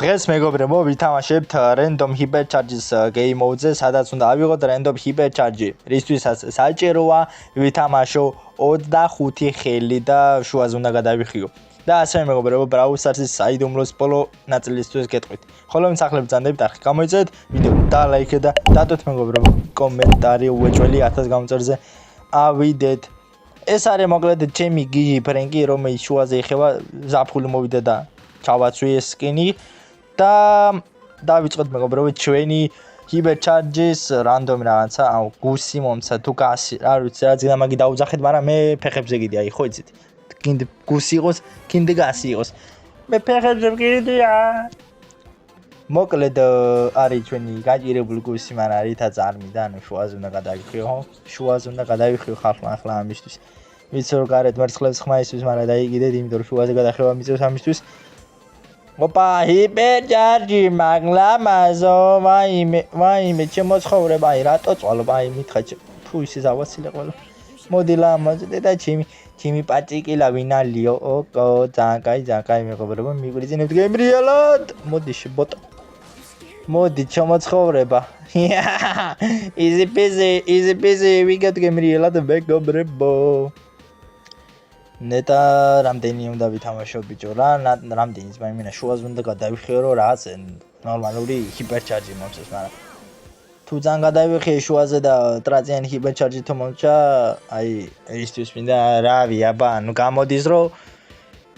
დღეს მეგობრებო ვითამაშებთ random hypercharge-ის game mode-ზე, სადაც უნდა ავიღოთ random hypercharge, რისთვისაც საჭიროა ვითამაშო 25 ხელი და შუაზე უნდა გადავიხიო. და ასევე მეგობრებო, Brawl Stars-ის საიდუმლოს ბოლო ნაწილისთვის გეტყვით. ხოლო ვინც ახლა ბრძანდებით, არხი გამოიწევთ, ვიდეო და ლაიქე და დატოთ მეგობრებო, კომენტარი უეჭველი 1000 გამომწერზე. ავიდეთ. ეს არის მოკლედ ჩემი გიჟი ფრენკი, რომელიც შუაზე ეხება, ზაფხული მოვიდა და ჩავაცვი ეს სკინი. და დავიწყოთ მეგობრებო ჩვენი hypercharge-ის random რაღაცა, აუ გუსი მომცა თუ გასი, არ ვიცი რა ძინა მაგი დაუძახეთ, მაგრამ მე ფეხებზე გიდი, აი ხო იცით. კიდე გუსი იყოს, კიდე გასი იყოს. მე ფეხებზე გიდია. მოკლედ არის ჩვენი გაჭირებული გუსი, მაგრამ რითაც არ მინდა, ანუ შუაზე უნდა გადავიხიო, ხო? შუაზე უნდა გადავიხიო ხალხმა ახლა ამისთვის. ვიცი რომ გარეთ მერცხლებს ხმა ისვის, მაგრამ დაიგიდეთ, იმიტომ რომ შუაზე გადახევა მიწევს ამისთვის. Opa, hypercharge მაგლამაზო, ვაიმე, ჩემო ცხოვრება, აი რატო წვალო, აი მითხა, თუ ისე დავაცილე ყველა. მოდი ლამაზო და ჩემი პაჭიკილა ვინალიო, ოკო, ძალიან კაი მეგობრებო, მიგვიძინებთ გემრიელად. მოდი შებოტო. მოდი ჩემო ცხოვრება. Easy peasy, ვიგეთ გემრიელად მეგობრებო. ნეტა რამდენი უნდა ვითამაშო ბიჭო რა რამდენიც მაიმინა შუაზე უნდა გადავიხიო რომ რაღაც ნორმალური hypercharge მომწეს მაგრამ თუ ძალიან გადავიხიე შუაზე და ტრაციანი hypercharge თუ მომჭა აი ერისთვის მინდა რავი აბა ნუ გამოდის რომ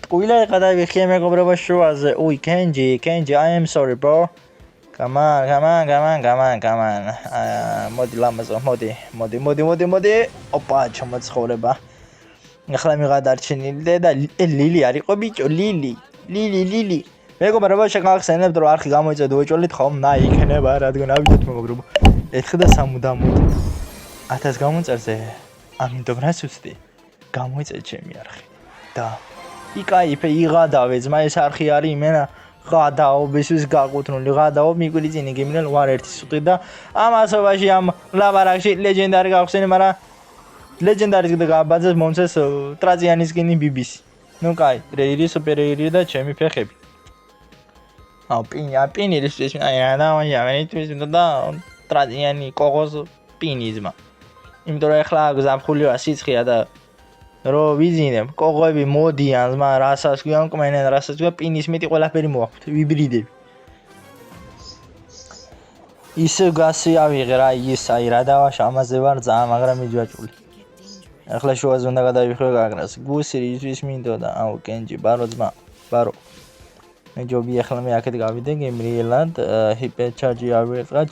ტყუილა გადავიხიე მეგობრებო შუაზე უი Kenji I am sorry bro come on მოდი ლამაზო მოდი ოპა ჩამოცხოვრება ახლა მიღადარჩენილი და ლილი არისო ბიჭო ლილი მეგობრებო შეგახსენებთ რომ არხი გამოიწევთ უეჭველით ხომ იქნება რადგან ავიდეთ მეგობრებო 4 და 3 დამოთ 1000 გამომწერზე ამიტომ რას უცდი გამოიწევ ჩემი არხი და იკაიფე იღადავე ძმა ეს არხი არის იმენა ღადაო ბისთვის გაკუთვნილი ღადაო მიგვიძინი გემნელ ვარ ერთი სუტი და ამასობაში ამ ლაბარაკში ლეგენდარი გავხსენი მაგრამ ლეგენდარის გაბაძეს მომცეს ტრაზიანის სკინი BBC. ნუ კაი, რეირი სუპერიერი და ჩემი ფეხები. აუ პინი ის აი რა ამენიტვის და ტრაზიანი კოღოს პინიზმა. იმიტომ რომ ახლა გზაფხულია სიცხეა და რო ვიზინებ, კოღოები მოდიან, ზმა რასაც გვიამკმენენ, რასაც გვია პინის მეტი ყველაფერი მოახვთ, ვიბრიდები. ისე გასი ავიღე რა ის აი რა დავაშ ამაზე ვარ ძალიან მაგრამ მიჯვაჭული. ახლა შუაზე უნდა გადავიხიო გაგრას. გუსი ისთვის მინდოდა, აუ კენჯი, ბარო ძმა, ბარო. მე ჯობი ახლა მე აქეთ გავიდე გემრიელად, hypercharge ავიღა,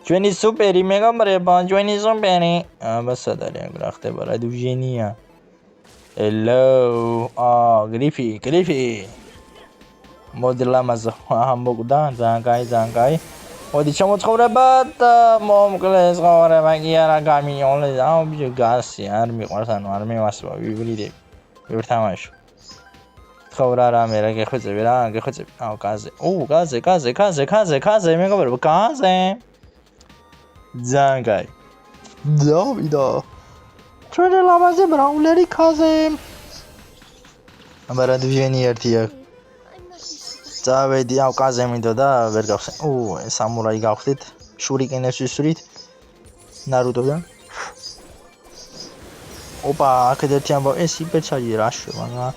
ჩვენი სუპერი მეგობრებო, ჩვენი სუპერი.აბასად არის აქ რა ხდება, რა დუჟენია. Hello, გრიფი. მოდი ლამაზო, მოგდა, ძალიან კაი. მოდი ჩამოცხოვრებათ მომკლეს ცხოვრება კი არა გამიოლე აუ ბიჭო გასი არ მიყვარს ანუ არ მევასება ვიბრიდები ვერთამაშო ცხოვრა რამე რა გეხვეწები აუ გაზე მეგობრებო გაზე ძალიან კაი დავიდა ჩვენი ლამაზი ბრაულერი გაზე აბა რა დვიენი ერთია დავედი აუ კაზე მინდოდა ვერ გავხსენ. სამურაი გავხდით. შურიკენებს ვისვრით. ნარუტოდან. ოპა, აქეთ ერთი ამბავი, ეს hypercharge რა შევა.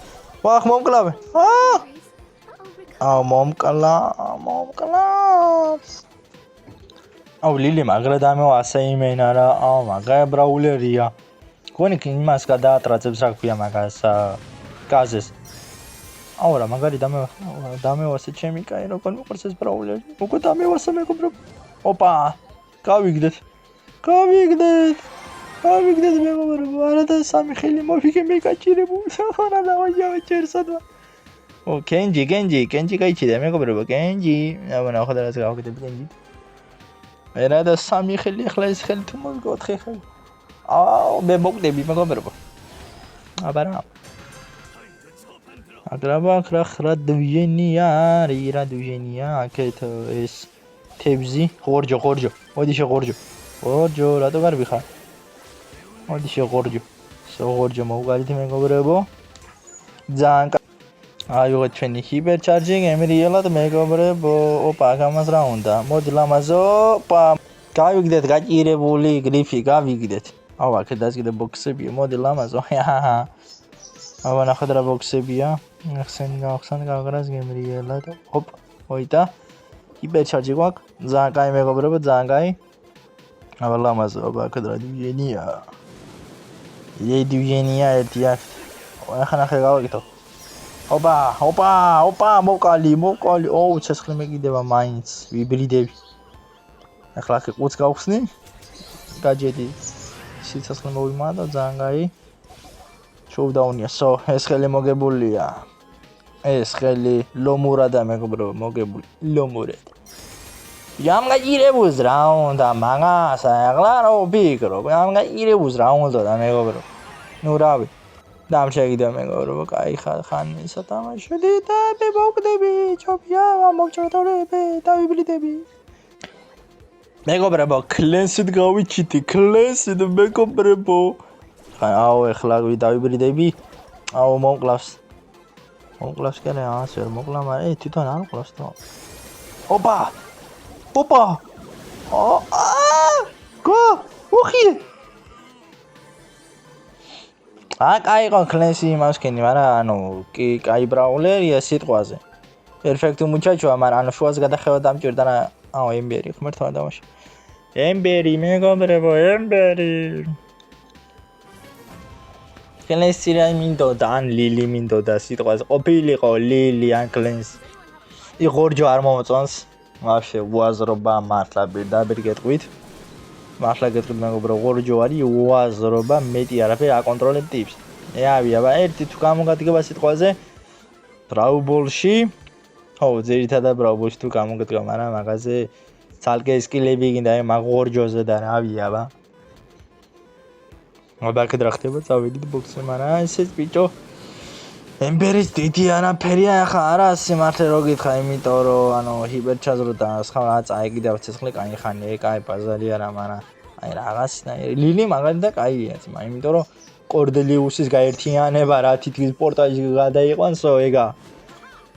ვახ მომკლავე. აუ მომკლა. აუ ლილი მაგრა დამევასა იმენა რა. აუ მაგრა ბრაულერია. გონი იმას გადაატრაცებს რა ქვია მაგას გაზეს. აუ რა მაგარი დამევასე ჩემი კაი როგორ მიყვარს ეს ბრაულერი უკვე დამევასე მეგობრებო ოპა გავიგდეთ მეგობრებო არა და სამი ხელი მოვიგე მე გაჭირებული რა დავაჯავე ჩერსადვა კენჯი გაიჩიდა მეგობრებო კენჯი აბა ნახოთ რა გავაკეთებ კენჯი რა და სამი ხელი ახლა ეს ხელი თუ მოვიგო 4 ხელი აუ მე მოგდები მეგობრებო აბა რა აგრაბა ხრა დვიენია აქეთ ეს თებზი ხორჯო მოდი შეღორჯო რატო გარბი ხარ მოდი შეღორჯო მოვგარით მეგობრებო ძალიან აიღოთ ჩვენი ჰიპერჩარჯინგი ემრიელად მეგობრებო. ოპა, გამას რა უნდა? მოდი ლამაზო. ოპა, გავიგდეთ გაჭირებული გრიფი, გავიგდეთ. აუ, აქ დაზგდე ბოქსებია. მოდი ლამაზო. აუ, ნახოთ რა ბოქსებია. ახსენ გაგრას გემრიელად. ოპ, ოიტა. ჰიპერჩარჯი გვაქვს. ძალიან კაი მეგობრებო, ძალიან კაი. აუ, ლამაზო, ოპა, აქ რა დიენია. დიენია ერთი აქ. ახლა ნახე გავაკეთო. ოპა, მოკალი. ოუ, ცეცხლი მეკიდება მაინც. ვიბრიდები. ახლა აქ ყუთს გავხსნი. გაჯედი. სიცოცხლე მოვიმატა, ძალიან კაი. შოუდაუნია, ეს ხელი მოგებულია. ეს ხელი ლომურადა მეგობრებო, მოგებული. ლომურად. ამ გაჭირებულს რა უნდა მაგას ახლა რო ვფიქრობ, ამ გაჭირებულს რა უნდა და მეგობრებო. ნუ რავი. დამშეგიდა მეგობრებო, კაი ხანი სათამაშოდი და მე მოვკვდები, ჩოფია, მოვჭრდები, დავიბრიდები. მეგობრებო, კლენსით გავიჩიტი, კლენსით მეგობრებო. აუ, ეხლა დავიბრიდები. აუ, მომკლავს. მომკლავს კერე, ასე ვერ მოკლა, მაგრამ თვითონ არ მკლავს თო. ოპა! ოხი! კაი ყო კლენსი იმასკენი, მაგრამ ანუ კი კაი ბრაულერია სიტყვაზე. პერფექტი მუჩაჩოა, მაგრამ ანუ შუას გადახევა დამჭირდა რა. აუ, ემბერი, ღმერთმა დამაშა. ემბერი, მეგობრებო, ემბერი. კლენსი რა მინდოდა, ან ლილი მინდოდა სიტყვაზე. ყოფილიყო ლილი ან კლენსი. იღორჯო არ მომწონს. ვაფშე უაზრობა მართლა პირდაპირ გეტყვით. მართლა გეტყვით მეგობრო, ღორჯო არის უაზრობა, მეტი არაფერი აკონტროლებ ტიპს. ავია, ერთი თუ გამოგადგება სიტყვაზე ბრაუბოლში. ხო, ძირითადად ბრაუბოლში თუ გამოგადგება, მაგრამ მაგაზე ცალკე სკილები გინდა, მაგ ღორჯოზე და რავია. აბაკეთ რა ხდება, წავედით ბოქსზე, მაგრამ ესეც ბიჭო ემბერის დიდი არაფერია, ახლა არა სიმართლე რო გითხრა, იმიტომ რომ ანუ ჰიპერჩაზრო და სხვა რა წაიგიდა ცეცხლი კაი ხანია, კაი ბაზარი არა, მაგრამ აი რაღაცნაირი ლილი მაგარი და კაია, ძმა, იმიტომ რომ კორდელიუსის გაერთიანება რა თითქმის პორტაჟი გადაიყვანსო, ეგა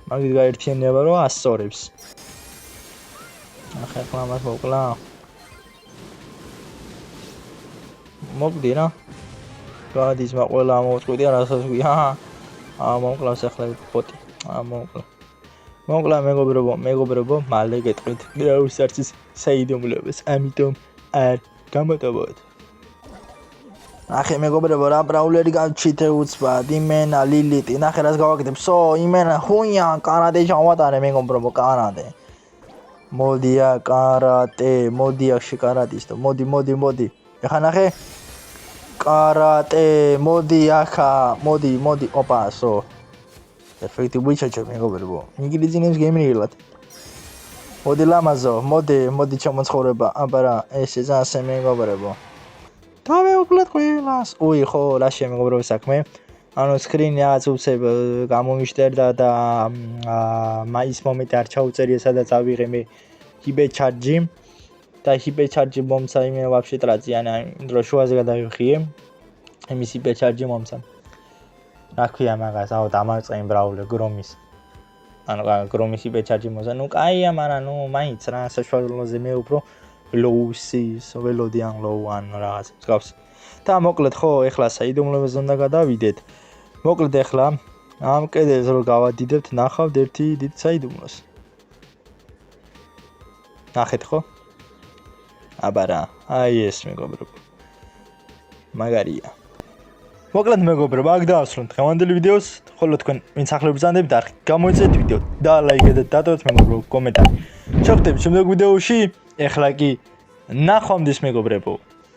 მაგით გაერთიანება რომ ასწორებს. ახლა მას მოკლა. მოგდი რა. გადის მა ყველა მოწყვეტია რასაც ვია. მომკლავს ახლა ფოტი. მომკლა მეგობრებო, მალე გეტყვით. გრაუსარცის საიდუმლოებას, ამიტომ არ გამოტოვოთ. ნახე მეგობრებო, რა ბრაულერი გავჩითე უცბად, იმენა ლილიტი, ნახე რას გავაკეთებ. იმენა ხუნია, კარატე ჩავატარე მეგობრებო, კარატე. მოდია კარატე, მოდია შეკარატისტო, მოდი. ახლა ნახე კარატე, მოდი ახა, მოდი, ოპა, პერფექტი ვიჩაჩო მეგობრებო. ინგლისინებს გემრიელად. მოდი ლამაზო, მოდი ჩამოცხოვრება, აბარა, ეს ზასე მეგობრებო. დავეუკლეთ ყველას. უი, ხო, რა შემეგობრებო საქმე. ანუ სკრინი რაღაც უცებ გამომიშტერდა და მაის მომენტი არ ჩაუწერია, სადაც ავიღე მე ჰიპერჩარჯი. და ჰიპერჩარჯი მომცა იმენ ვაფშე ტრაციანი, დრო შუაზე გადავიხიე. იმის ჰიპერჩარჯი მომცა. რა ქვია მაგას, აუ დამარწყენ ბრაულე გრომის. ანუ გრომის ჰიპერჩარჯი მომცა. ნუ კაია, მაგრამ ნუ მაინც რა საშუალოზე მე უფრო ლოუსის, ველოდი ან ლოუ ან რაღაც მსგავს. და მოკლედ ხო, ეხლა საიდუმლოებას უნდა გადავიდეთ. მოკლედ ეხლა ამ კედელს რო გავადიდებთ, ნახავთ ერთი დიდ საიდუმლოს. ნახეთ ხო? აბარა, აი ეს მეგობრებო. მაგარია. მოკლედ მეგობრებო, აქ დავასრულოთ დღევანდელი ვიდეოს, ხოლო თქვენ ვინც ახლა ბრძანდებით, არ გამოიწვიეთ ვიდეო და ლაიქეთ და დატოვეთ მეგობრებო კომენტარი. შევხვდებით შემდეგ ვიდეოში, ეხლა კი ნახვამდის მეგობრებო.